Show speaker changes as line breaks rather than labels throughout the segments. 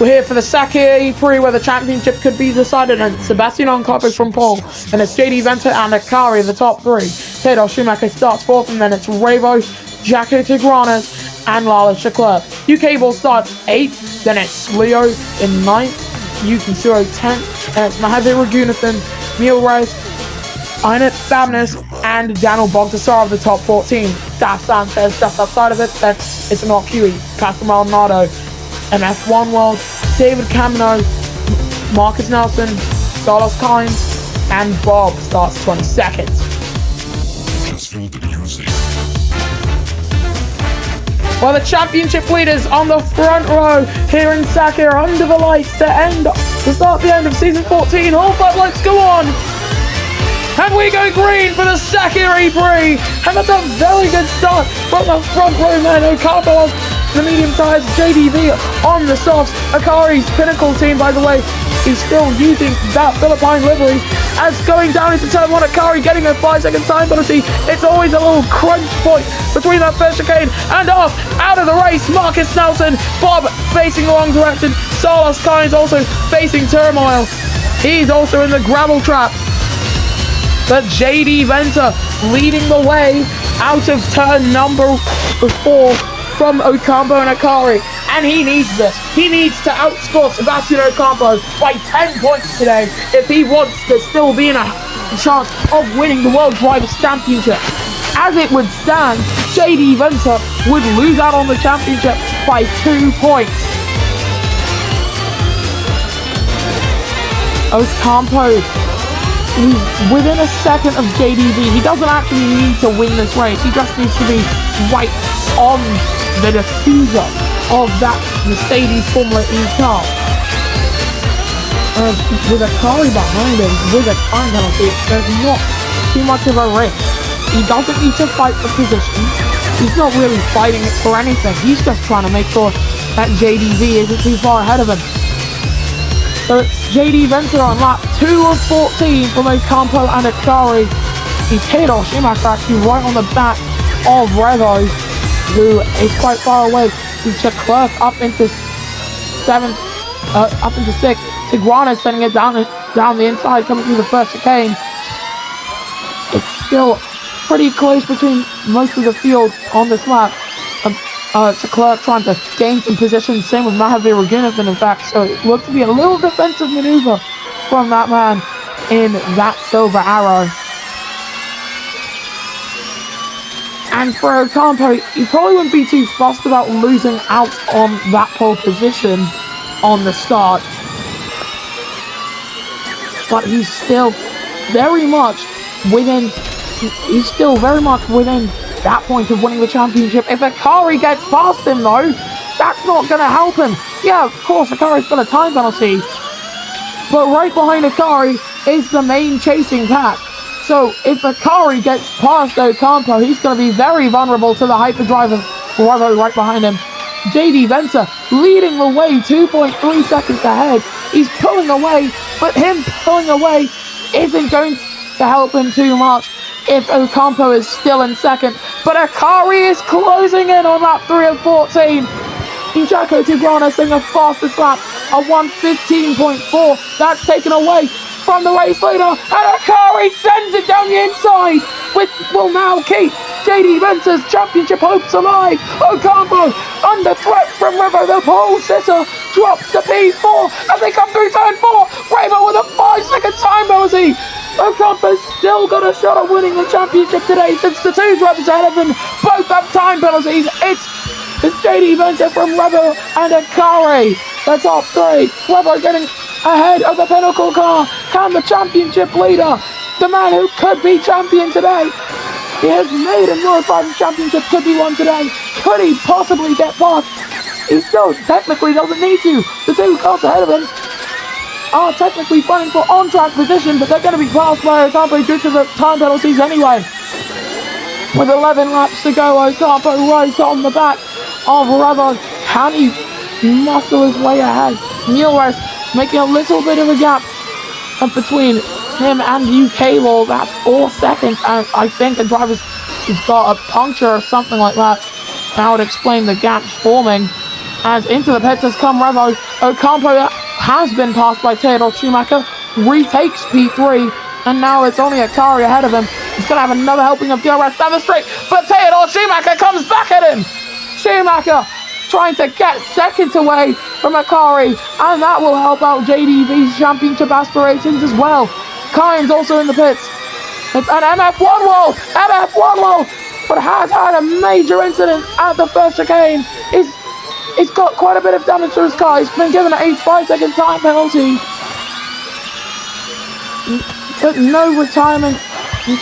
We're here for the Sakhir Prix where the championship could be decided, and Sebastian Oncoppo from pole, and it's JD Venter and Akari the top three. Theodore Schumacher starts fourth, and then it's Revo, Jaco Tigranes, and Lala Sakhir. UK Ball starts 8th, then it's Leo in 9th, Yuki Suro 10th, and it's Mahavir Raghunathan, Neil Rice, Einat Babnis, and Daniel Bogdasar of the top 14. Das Sanchez just outside of it, then it's Anok Huey, Pastor Maldonado, MF1 World, David Camino, Marcus Nelson, Carlos Collins, and Bob starts 22nd. Well, the championship leaders on the front row here in Sakhir under the lights to start the end of season 14. All 5 lights go on. And we go green for the Sakhir Prix. And that's a very good start from the front row man. Ocampo of the medium size, JDV on the softs. Akari's Pinnacle team, by the way, is still using that Philippine livery. As going down into turn 1, Akari getting a 5-second time penalty. It's always a little crunch point between that first chicane and off. Out of the race, Marcus Nelson. Bob facing the wrong direction. Salas Kynes also facing turmoil. He's also in the gravel trap. But JD Venter leading the way out of turn number 4 from Ocampo and Akari. And he needs this. He needs to outscore Sebastian Ocampo by 10 points today if he wants to still be in a chance of winning the World Drivers' Championship. As it would stand, JD Venter would lose out on the championship by 2 points. Ocampo, he's within a second of JDV. He doesn't actually need to win this race. He just needs to be right on the diffuser of that Mercedes Formula E car. With Akari behind him, with a time penalty, there's not too much of a risk. He doesn't need to fight for position. He's not really fighting it for anything. He's just trying to make sure that JDV isn't too far ahead of him. So it's JD Venter on lap 2 of 14 from Ocampo and Akari. He's hit or Schumacher actually right on the back of Revo, who is quite far away. He's Leclerc up into 7th, up into 6th. Tigranes sending it down the inside, coming through the first chicane. It's still pretty close between most of the field on this lap. Leclerc trying to gain some position, same with Mahavir Raghunathan in fact, so it looks to be a little defensive maneuver from that man in that silver arrow. And for Ocampo, he probably wouldn't be too fussed about losing out on that pole position on the start. But he's still very much within that point of winning the championship. If Akari gets past him though, that's not going to help him. Yeah, of course, Akari's got a time penalty. But right behind Akari is the main chasing pack. So if Akari gets past Ocampo, he's going to be very vulnerable to the hyperdrive of Revo right behind him. JD Venter leading the way 2.3 seconds ahead. He's pulling away, but him pulling away isn't going to help him too much if Ocampo is still in second. But Akari is closing in on lap 3 of 14. Jaco Tigranes saying the fastest lap, a 1:15.4. That's taken away from the race leader, and Akari sends it down the inside, which will now keep JD Venter's championship hopes alive. Ocampo under threat from Revo, the pole sitter, drops to P4 as they come through turn 4. Revo with a 5-second time penalty. Ocampo's still got a shot at winning the championship today since the 2 drivers ahead of him both have time penalties. It's JD Venter from Revo and Akari, the top 3. Revo getting ahead of the Pinnacle car. Can the championship leader, the man who could be champion today, he has made a World Drivers' Championship, could be won today, could he possibly get past? He still technically doesn't need to. The 2 cars ahead of him are technically fighting for on-track position, but they're going to be passed by Ocampo due to the time penalties anyway. With 11 laps to go, Ocampo right on the back of Revo. Can he muscle his way ahead? Neil West making a little bit of a gap between him and UK Ball. That's 4 seconds, and I think the driver's got a puncture or something like that. That would explain the gaps forming. As into the pits has come Revo. Ocampo has been passed by Theodore Schumacher, retakes P3, and now it's only Akari ahead of him. He's going to have another helping of DRS down the straight, but Theodore Schumacher comes back at him. Schumacher trying to get seconds away from Akari, and that will help out JDV's championship aspirations as well. Kyne's also in the pits. It's an MF1 wall, but has had a major incident at the first chicane. It's got quite a bit of damage to his car. He's been given a 5-second time penalty. But no retirement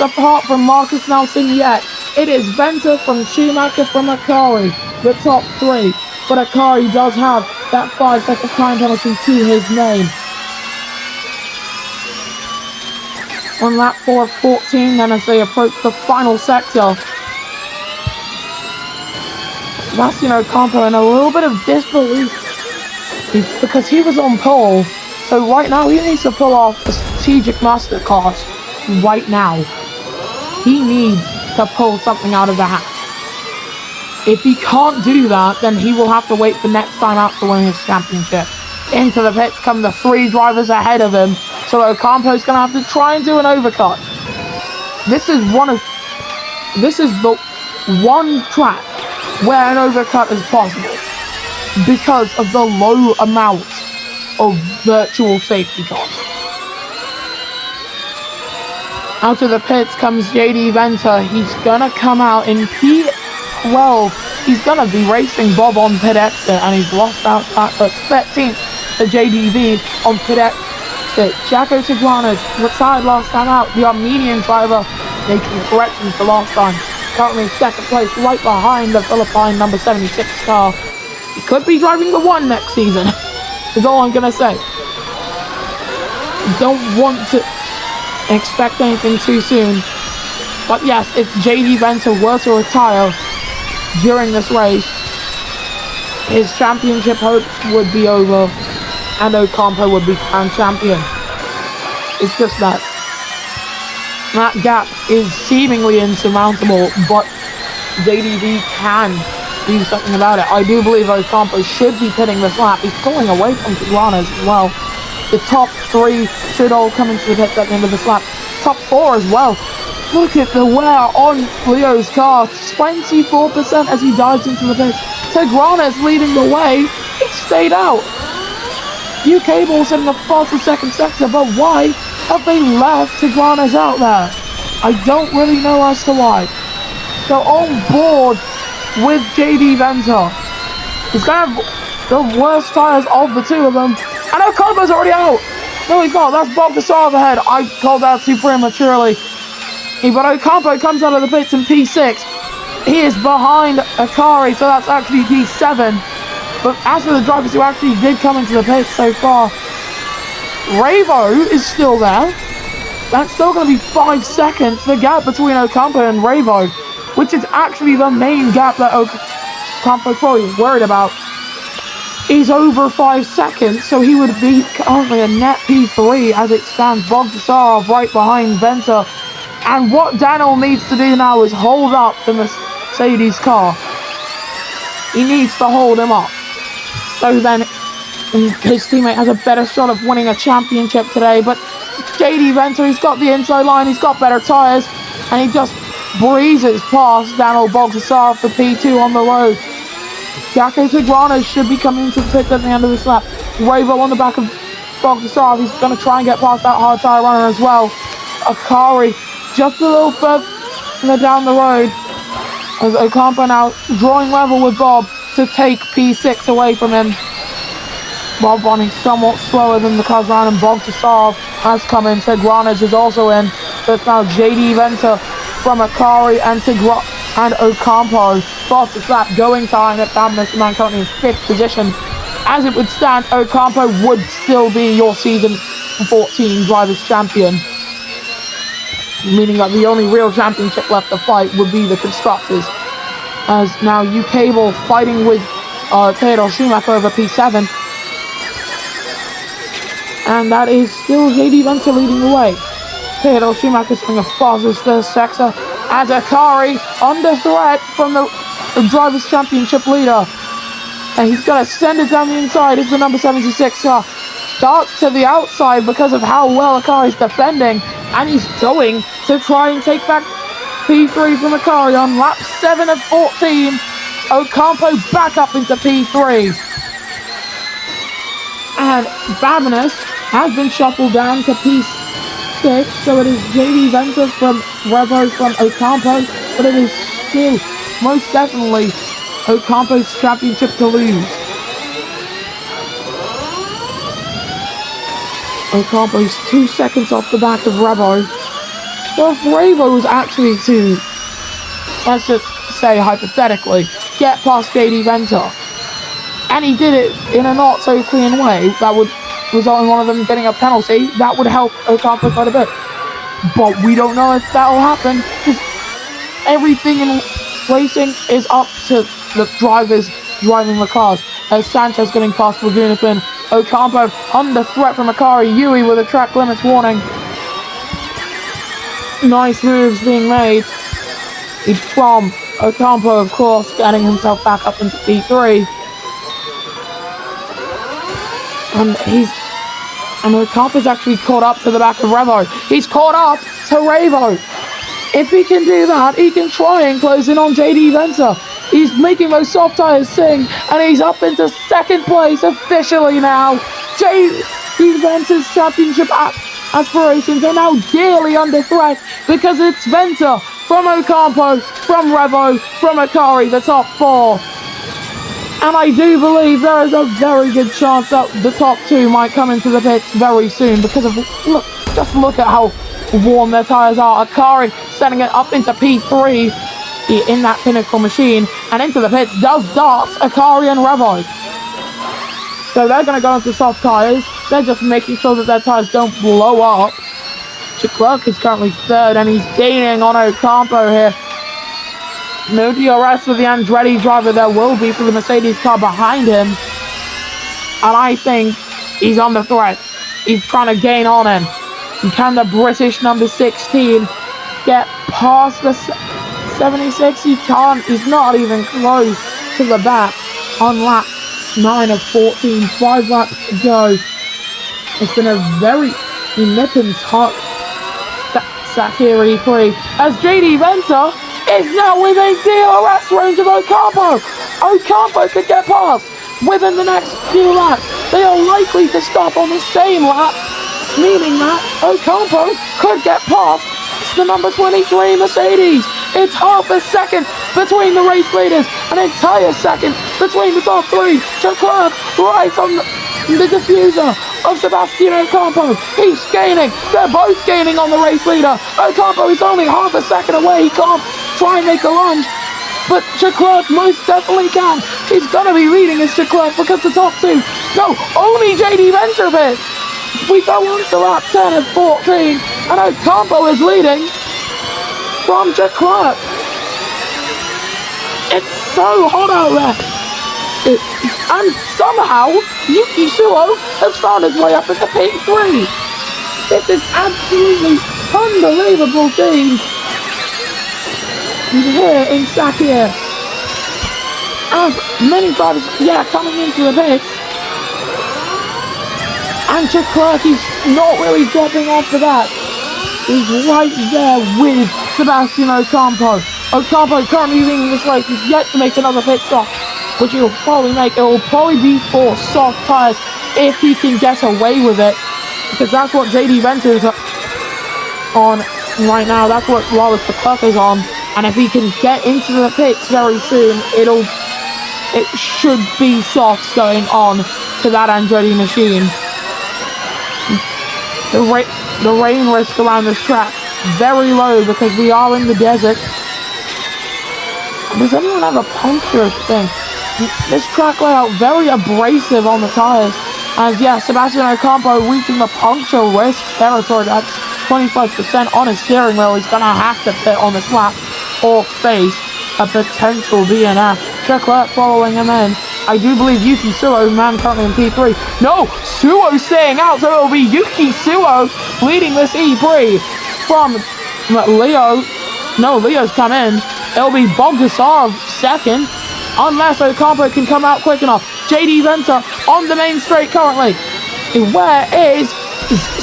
apart from Marcus Nelson yet. It is Venter from Schumacher from Akari, the top three. But Akari does have that 5-second time penalty to his name. On lap 4 of 14, then as they approach the final sector, Sebastian Ocampo in a little bit of disbelief because he was on pole. So right now he needs to pull off a strategic masterclass right now. He needs to pull something out of the hat. If he can't do that, then he will have to wait for next time out to win his championship. Into the pits come the three drivers ahead of him, so Ocampo's going to have to try and do an overcut. This is the one track where an overcut is possible because of the low amount of virtual safety cars. Out of the pits comes JD Venter. He's gonna come out in P12. He's gonna be racing Bob on pit exit, and he's lost out at 13th to JDV on pit exit. Jaco Tijuana's retired last time out. The Armenian driver making corrections to last time. Currently second place, right behind the Philippine number 76 car. He could be driving the 1 next season, is all I'm gonna say. Don't want to expect anything too soon. But yes, if JD Venter were to retire during this race, his championship hopes would be over and Ocampo would be crowned champion. It's just that gap is seemingly insurmountable, but JDV can do something about it. I do believe Ocampo should be pitting this lap. He's pulling away from Tijuana as well. The top three should all come into the pits at the end of this lap. Top four as well. Look at the wear on Leo's car. 24% as he dives into the pits. Tijuana's leading the way. He stayed out. UK Ball's in the fastest second sector, but why have they left Tijuana's out there? I don't really know as to why. So on board with JD Venter. He's going to have the worst tyres of the two of them. And Ocampo's already out. No, he's not. That's Bob Gasarov ahead. I called that too prematurely. But Ocampo comes out of the pits in P6. He is behind Akari, so that's actually P7. But as for the drivers who actually did come into the pits so far, Revo is still there. That's still going to be 5 seconds. The gap between Ocampo and Revo, which is actually the main gap that Ocampo's probably worried about, is over 5 seconds. So he would be currently a net P3 as it stands. Bogdasarov right behind Venter. And what Daniel needs to do now is hold up the Mercedes car. He needs to hold him up. So then his teammate has a better shot of winning a championship today. But JD Venter, he's got the inside line, he's got better tyres, and he just breezes past Daniel Bogdasarov for P2 on the road. Jaco Tijuana should be coming into the pits at the end of this lap. Revo on the back of Bogdasarov, he's going to try and get past that hard tyre runner as well. Akari just a little further down the road as Ocampo now drawing level with Bob to take P6 away from him. Bob running somewhat slower than the cars around him. Bogdasarov has come in. Tijuana's is also in. So it's now JD Venter from Akari and Ocampo. Fastest lap going time at Mr. Man currently in 5th position. As it would stand, Ocampo would still be your season 14 drivers champion. Meaning that the only real championship left to fight would be the constructors. As now UK Ball fighting with Theodore Schumacher over P7. And that is still JD Venter leading the way. Theodore Schumacher's having a fastest first sector as Akari under threat from the Drivers' Championship leader. And he's going to send it down the inside. It's the number 76 car. Starts to the outside because of how well Akari's defending. And he's going to try and take back P3 from Akari on lap 7 of 14. Ocampo back up into P3. And Fabulous has been shuffled down to P6. So it is JD Venter from Revo from Ocampo. But it is still most definitely Ocampo's championship to lose. Ocampo's 2 seconds off the back of Revo. Well, if Revo was actually to, let's just say hypothetically, get past JD Venter, and he did it in a not so clean way that would result in one of them getting a penalty, that would help Ocampo quite a bit. But we don't know if that will happen, because everything in racing is up to the drivers driving the cars. As Sanchez getting past Laguna Finn, Ocampo under threat from Akari, Yui with a track limits warning. Nice moves being made. It's from Ocampo, of course, getting himself back up into P3. And Ocampo's actually caught up to the back of Revo. He's caught up to Revo. If he can do that, he can try and close in on JD Venter. He's making those soft tires sing, and he's up into second place officially now. JD Venter's championship aspirations are now dearly under threat because it's Venter from Ocampo, from Revo, from Akari, the top four. And I do believe there is a very good chance that the top two might come into the pits very soon because of, just look at how warm their tires are. Akari setting it up into P3 in that Pinnacle machine, and into the pits does dart Akari and Revo. So they're going to go into soft tires. They're just making sure that their tires don't blow up. Leclerc is currently third, and he's gaining on Ocampo here. No DRS for the Andretti driver. There will be for the Mercedes car behind him. And I think he's under threat. He's trying to gain on him. And can the British number 16 get past the 76? He can't. He's not even close to the back on lap 9 of 14. 5 laps to go. It's been a very nipping hot Sakhir Prix as JD Venter is now within DRS range of Ocampo. Ocampo could get past within the next few laps. They are likely to stop on the same lap, meaning that Ocampo could get past the number 23 Mercedes. It's half a second between the race leaders, an entire second between the top three. Leclerc right on the diffuser of Sebastian Ocampo. He's gaining. They're both gaining on the race leader. Ocampo is only half a second away. He can't try and make a lunge, but Leclerc most definitely can. He's going to be leading as Leclerc because the top two. No, only JD Venter bit. We go on to lap 10 of 14, and Ocampo is leading from Leclerc. It's so hot out there. And somehow, Yuki Suo has found his way up into P3. This is absolutely unbelievable thing here in Sakhir. As many drivers, coming into the pits. And Leclerc is not really dropping off for that. He's right there with Sebastian Ocampo. Ocampo currently leading this race. He's yet to make another pit stop, which he'll probably make. It will probably be for soft tires if he can get away with it, because that's what JD Venter is on right now. That's what Wallace Leclerc is on, and if he can get into the pits very soon, it should be softs going on to that Andretti machine. The rain risk around this track very low because we are in the desert. Does anyone have a puncture thing? This track layout very abrasive on the tires. And Sebastian Ocampo reaching the puncture risk territory. That's 25% on his steering wheel. He's going to have to pit on this lap or face a potential DNF. Leclerc following him in. I do believe Yuki Suo, man currently in P3. No, Suo staying out, so it'll be Yuki Suo leading this E3 from Leo. No, Leo's come in. It'll be Bogdasarov second. unless Ocampo can come out quick enough. JD Venter on the main straight currently. Where is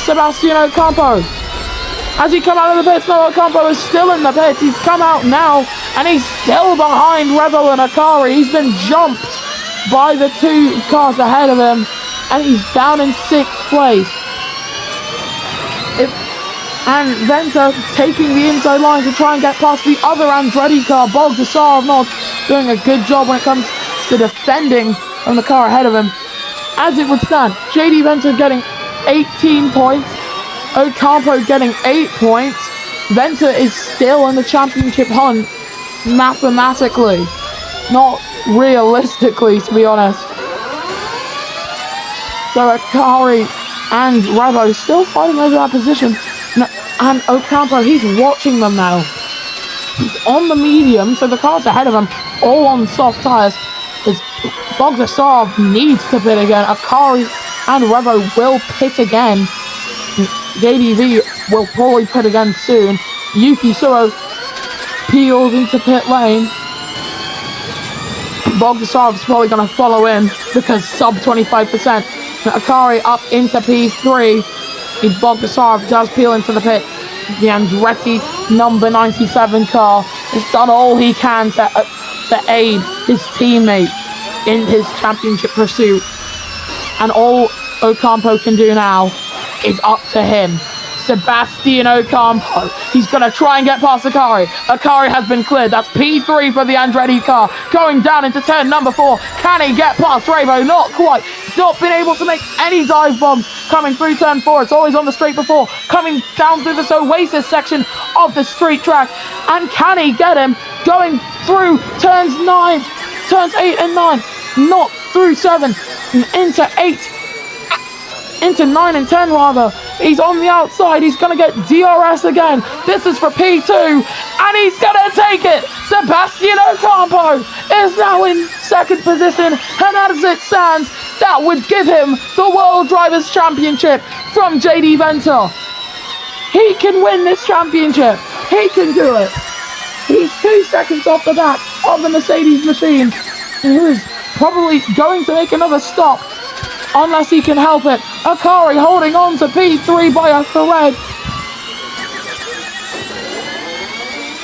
Sebastian Ocampo? Has he come out of the pits? No, Ocampo is still in the pits. He's come out now, and he's still behind Revo and Akari. He's been jumped by the two cars ahead of him, and he's down in 6th place. And Venter taking the inside line to try and get past the other Andretti car. Bogdasarov not doing a good job when it comes to defending from the car ahead of him. As it would stand, JD Venter getting 18 points, Ocampo getting 8 points. Venter is still in the championship hunt, mathematically, not realistically, to be honest. So Akari and Revo still fighting over that position. And Ocampo, he's watching them now. He's on the medium, so the cars ahead of him, all on soft tyres. Bogdasarov needs to pit again. Akari and Revo will pit again. JDV will probably pit again soon. Yuki Suro peels into pit lane. Bogdasarov's probably going to follow in because sub 25%. Akari up into P3. Bogdasarov does peel into the pit. The Andretti number 97 car has done all he can to aid his teammate in his championship pursuit. And all Ocampo can do now is up to him. Sebastian Ocampo. He's going to try and get past Akari. Akari has been cleared. That's P3 for the Andretti car. Going down into turn number 4. Can he get past Revo? Not quite. Not been able to make any dive bombs coming through turn 4. It's always on the straight before. Coming down through this Oasis section of the street track. And can he get him? Going through turns 8 and 9. Not through 7. Into 8. Into 9 and 10 rather. He's on the outside. He's going to get DRS again. This is for P2. And he's going to take it. Sebastian Ocampo is now in 2nd position. And as it stands, that would give him the World Drivers' Championship from JD Venter. He can win this championship. He can do it. He's 2 seconds off the back of the Mercedes machine. Who is probably going to make another stop. Unless he can help it. Akari holding on to P3 by a thread.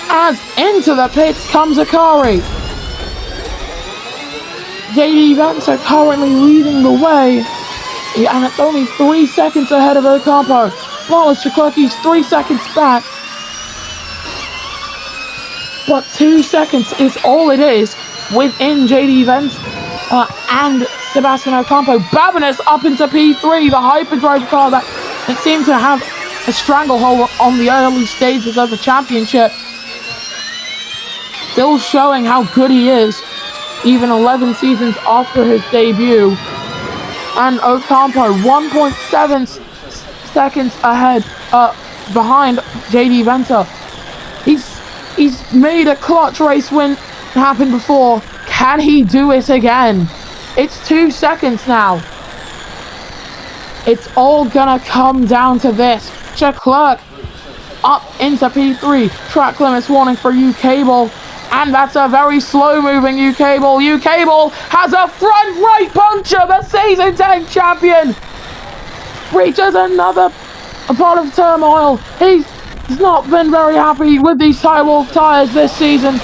As into the pits comes Akari. JD Venter currently leading the way. And it's only 3 seconds ahead of Ocampo. Flawless Leclerc's 3 seconds back. But 2 seconds is all it is within JD Venter and Sebastian Ocampo. Babinis up into P3, the hyperdrive car that seemed to have a stranglehold on the early stages of the championship. Still showing how good he is, even 11 seasons after his debut. And Ocampo 1.7 seconds ahead, behind JD Venter. He's made a clutch race win happen before. Can he do it again? It's 2 seconds now. It's all gonna come down to this. Leclerc up into P3. Track limits warning for U-Cable. And that's a very slow moving U-Cable. U-Cable has a front right puncture. The season 10 champion reaches another part of turmoil. He's not been very happy with these Tyrewolf tyres this season.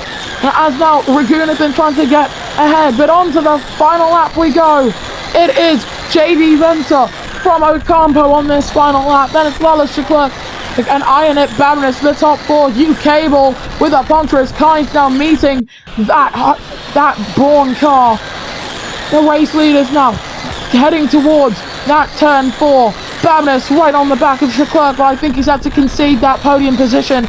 As now Raguna's been trying to get ahead, but on to the final lap we go. It is JD Venter from Ocampo on this final lap. Then it's Wallace Leclerc and Ionit Babinis, the top 4. U-Cable with a Pontress Kynes now meeting that Braun car. The race leaders now heading towards that turn 4. Babinis right on the back of Leclerc, but I think he's had to concede that podium position.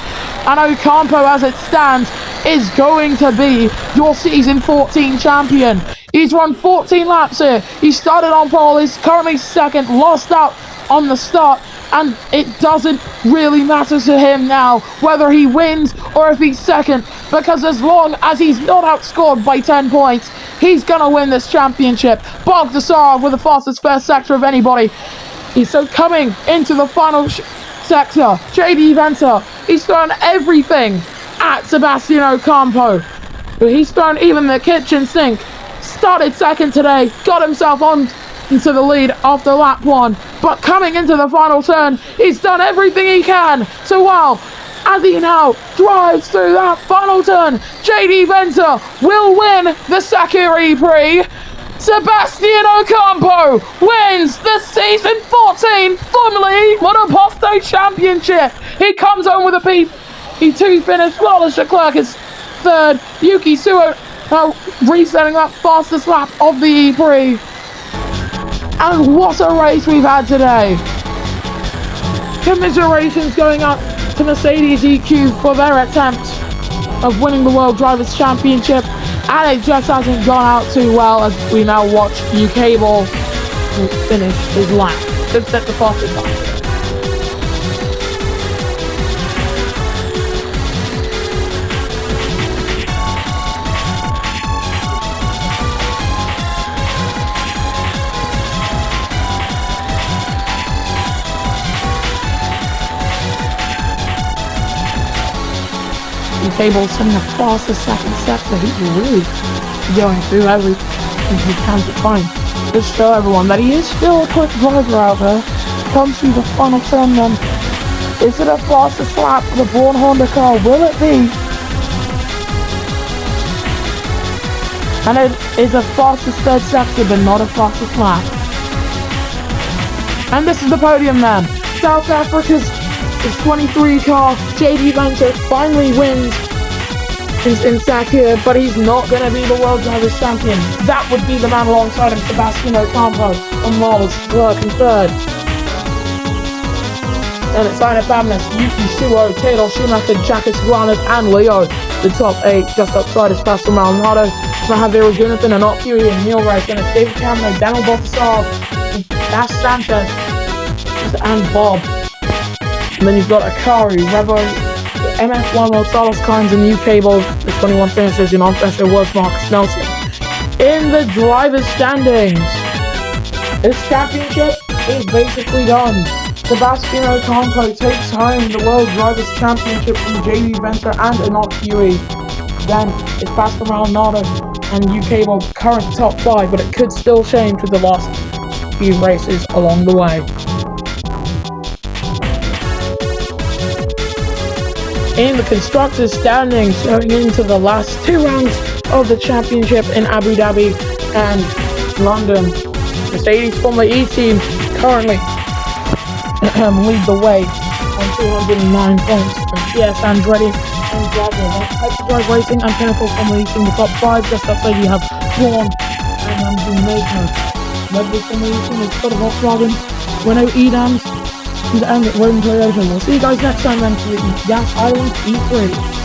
And Ocampo, as it stands, is going to be your season 14 champion. He's run 14 laps here. He started on pole. He's currently 2nd, lost out on the start, and it doesn't really matter to him now whether he wins or if he's 2nd, because as long as he's not outscored by 10 points, he's gonna win this championship. Bogdasarov with the fastest first sector of anybody. He's so coming into the final sector. JD Venter, he's thrown everything at Sebastian Ocampo. He's thrown even the kitchen sink. Started second today, got himself on into the lead after lap 1, but coming into the final turn, he's done everything he can. So wow, as he now drives through that final turn, JD Venter will win the Sakhir Prix. Sebastian Ocampo wins the Season 14 Formula E Monoposto Championship. He comes home with a P2 finish. Flawless Leclerc is third. Yuki Tsunoda resetting that fastest lap of the E-Prix. And what a race we've had today. Commiserations going up to Mercedes EQ for their attempt of winning the World Drivers' Championship. And it just hasn't gone out too well as we now watch UK Ball finish his lap. Could set the fastest lap. Cable's sending a faster second sector. He's really going through everything he can to try and just show everyone that he is still a quick driver out there. Comes through the final turn then. Is it a fastest lap for the Braun Honda car? Will it be? And it is a fastest third sector, but not a fastest lap. And this is the podium then. South Africa's 23 car, JD Venter, finally wins in Sakhir, but he's not going to be the World Drivers' Champion. That would be the man alongside him, Sebastian Ocampo, on Miles, Leclerc in third. And it's Simon Fabness, Yuki Tsunoda, Taylor Schumacher, Jacques Granat, and Leo. The top 8 just outside is Pastor Maldonado, Mahavira Jonathan, and Huey and Neil Rice. And it's David Cameron, Daniel Balthasar, Bash Sanchez, and Bob. And then you've got Akari, Revo, MF1, Salas Kynes, and UK Ball, the 21 finishers in on-pressure was Marcus Nelson. In the driver's standings, this championship is basically done. Sebastian Ocampo takes home the World Drivers' Championship from JD Venter and Enoch Huey. Then it's Pastor Maldonado and UK Ball, current top 5, but it could still change with the last few races along the way. In the constructors' standings, going into the last 2 rounds of the championship in Abu Dhabi and London, Mercedes Formula E team currently lead the way on 209 points. And PS Andretti and Jaguar, Hyperdrive Racing and Pinnacle Formula E team the top 5. Just outside you have Braun and Jamaica. Red Bull Formula E team is Scott of Volkswagen, Renault Edams, and Roden Toyota. We'll see you guys next time then for the Gas Island E3.